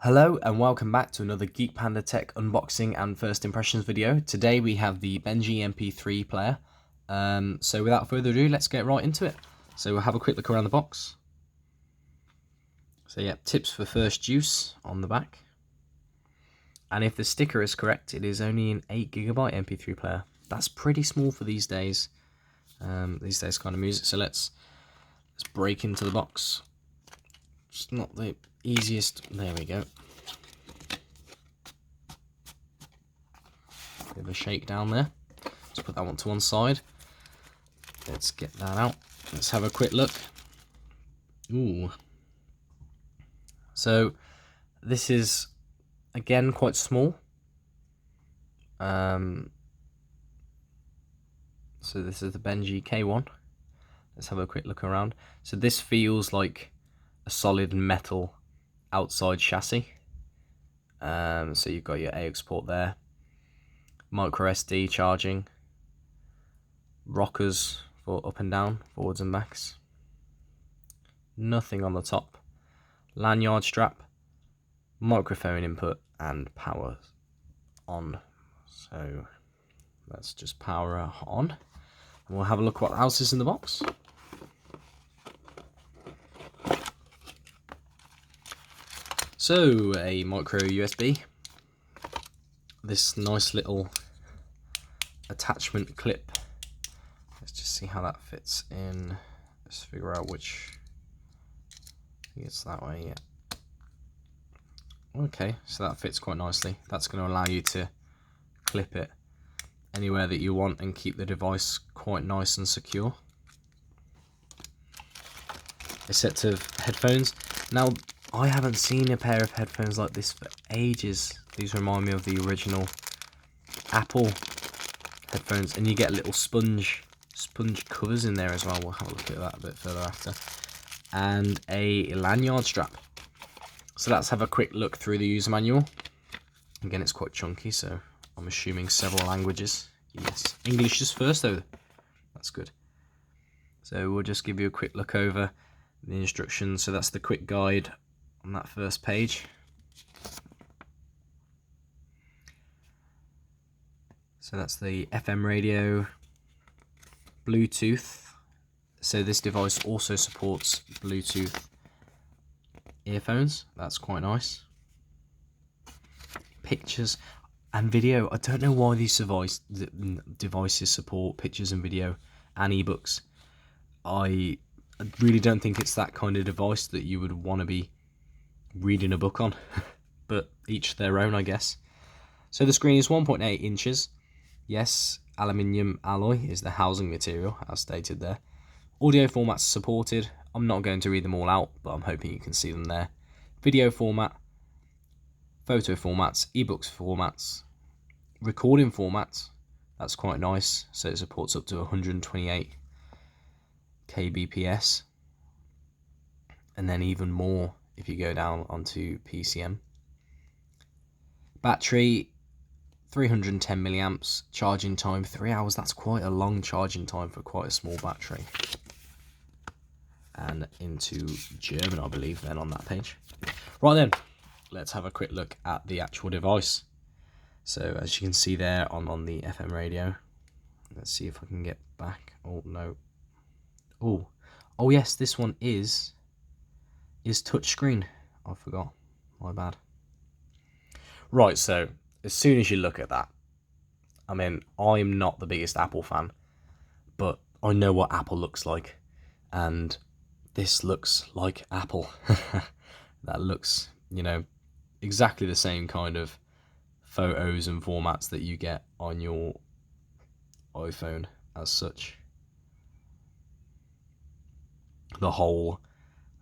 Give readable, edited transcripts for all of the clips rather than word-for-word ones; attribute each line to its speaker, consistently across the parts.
Speaker 1: Hello and welcome back to another Geek Panda Tech unboxing and first impressions video. Today we have the Benji MP3 player. So without further ado, let's get right into it. So we'll have a quick look around the box. So yeah, tips for first use on the back. And if the sticker is correct, it is only an 8GB MP3 player. That's pretty small for these days. Kind of music. So let's break into the box. It's not the easiest. There we go. Bit of a shake down there. Let's put that one to one side. Let's get that out. Let's have a quick look. Ooh. So this is again quite small. So this is the Benji K10. Let's have a quick look around. So this feels like a solid metal outside chassis. So you've got your AUX port there, micro SD charging, rockers for up and down, forwards and backs, nothing on the top, lanyard strap, microphone input and power on. So let's just power on and we'll have a look what else is in the box. So, a micro USB, this nice little attachment clip. Let's just see how that fits in. Let's figure out which. I think it's that way, yeah. Okay, so that fits quite nicely. That's going to allow you to clip it anywhere that you want and keep the device quite nice and secure. A set of headphones. Now, I haven't seen a pair of headphones like this for ages. These remind me of the original Apple headphones, and you get little sponge covers in there as well. We'll have a look at that a bit further after. And a lanyard strap. So let's have a quick look through the user manual. Again, it's quite chunky, so I'm assuming several languages. Yes, English is first though. That's good. So we'll just give you a quick look over the instructions. So that's the quick guide on that first page. So that's the FM radio, Bluetooth. So this device also supports Bluetooth earphones. That's quite nice. Pictures and video. I don't know why these devices support pictures and video and ebooks. I really don't think it's that kind of device that you would want to be reading a book on, but each their own, I guess. So the screen is 1.8 inches. Yes, aluminium alloy is the housing material, as stated there. Audio formats supported. I'm not going to read them all out, but I'm hoping you can see them there. Video format, photo formats, ebooks formats, recording formats. That's quite nice. So it supports up to 128 kbps, and then even more if you go down onto PCM. Battery 310 milliamps, charging time 3 hours. That's quite a long charging time for quite a small battery. And into German, I believe, then on that page. Right then, let's have a quick look at the actual device. So as you can see there on the FM radio, let's see if I can get back. Oh no. Oh yes, this one is touchscreen. I forgot, my bad. Right, so as soon as you look at that, I mean, I'm not the biggest Apple fan, but I know what Apple looks like, and this looks like Apple. That looks, you know, exactly the same kind of photos and formats that you get on your iPhone as such. The whole,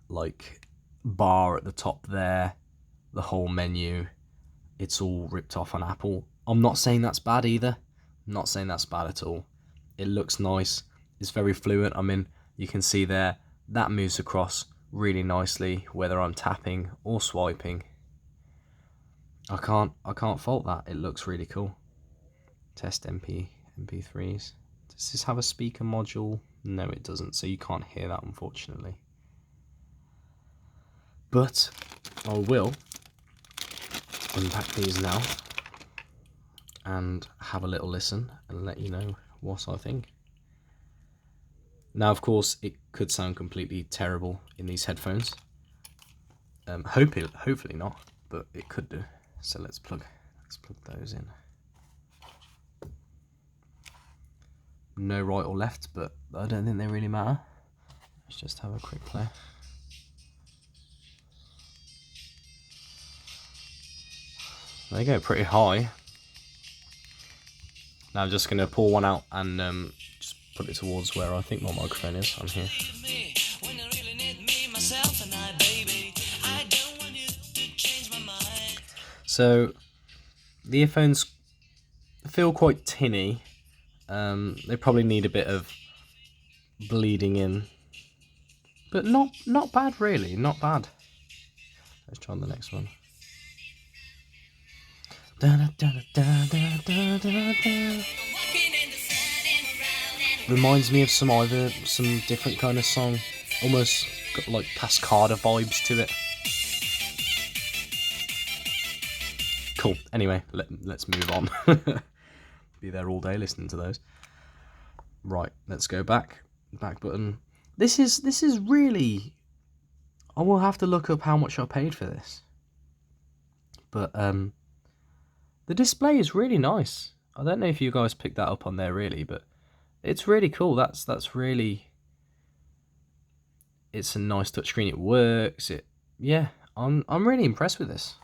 Speaker 1: like, bar at the top there, the whole menu, it's all ripped off on Apple. I'm not saying that's bad either. I'm not saying that's bad at all. It looks nice. It's very fluent. I mean, you can see there, that moves across really nicely, whether I'm tapping or swiping. I can't fault that. It looks really cool. Test MP3s. Does this have a speaker module? No, it doesn't, so you can't hear that, unfortunately. But I will unpack these now and have a little listen and let you know what I think. Now, of course, it could sound completely terrible in these headphones. Hopefully not, but it could do. So let's plug those in. No right or left, but I don't think they really matter. Let's just have a quick play. They go pretty high. Now I'm just going to pull one out and just put it towards where I think my microphone is. I'm here. So the earphones feel quite tinny. They probably need a bit of bleeding in, but not bad really, not bad. Let's try on the next one. Reminds me of some different kind of song, almost got like Cascada vibes to it. Cool. Anyway, let's move on. Be there all day listening to those. Right, let's go back button. This is really, I will have to look up how much I paid for this, but the display is really nice. I don't know if you guys picked that up on there really, but it's really cool. That's really, it's a nice touchscreen. It works. Yeah, I'm really impressed with this.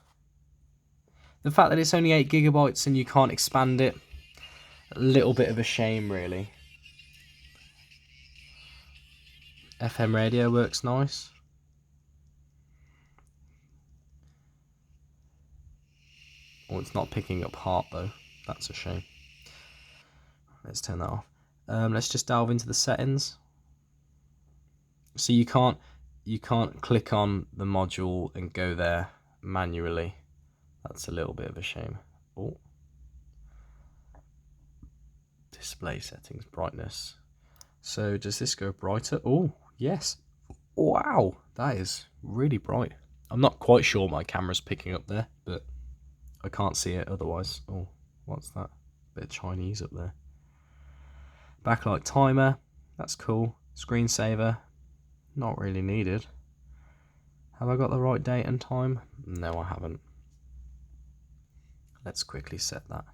Speaker 1: The fact that it's only 8 GB and you can't expand it, a little bit of a shame really. FM radio works nice. Oh, it's not picking up heart though. That's a shame. Let's turn that off. Let's just delve into the settings. So you can't click on the module and go there manually. That's a little bit of a shame. Oh. Display settings, brightness. So does this go brighter? Oh, yes. Wow, that is really bright. I'm not quite sure my camera's picking up there, but I can't see it otherwise. Oh, what's that? Bit of Chinese up there. Backlight timer, that's cool. Screensaver, not really needed. Have I got the right date and time? No, I haven't. Let's quickly set that.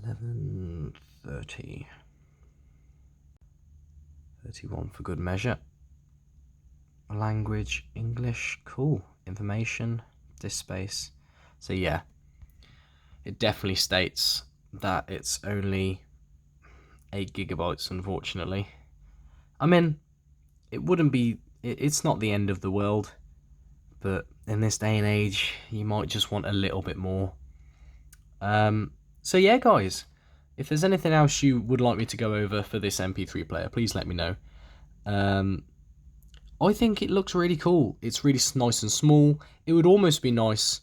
Speaker 1: 11:30. 31 for good measure. Language, English, cool. Information, disk space. So yeah, it definitely states that it's only 8 GB, unfortunately. I mean, it wouldn't be, it's not the end of the world, but in this day and age, you might just want a little bit more. So yeah, guys, if there's anything else you would like me to go over for this MP3 player, please let me know. I think it looks really cool. It's really nice and small. It would almost be nice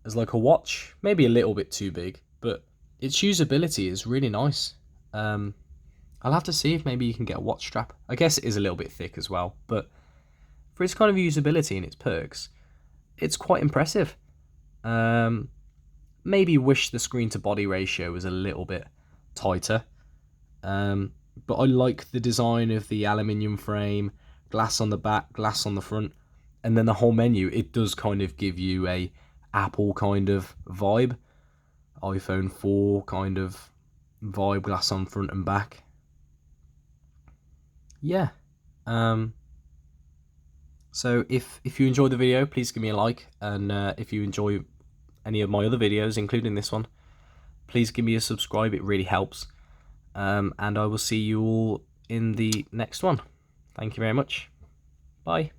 Speaker 1: as like a watch, maybe a little bit too big, but its usability is really nice. I'll have to see if maybe you can get a watch strap. I guess it is a little bit thick as well, but for its kind of usability and its perks, it's quite impressive. Maybe wish the screen to body ratio was a little bit tighter, but I like the design of the aluminium frame, glass on the back, glass on the front, and then the whole menu. It does kind of give you a Apple kind of vibe, iPhone 4 kind of vibe, glass on front and back. Yeah. So if you enjoyed the video, please give me a like, and if you enjoy any of my other videos, including this one, please give me a subscribe. It really helps. And I will see you all in the next one. Thank you very much. Bye.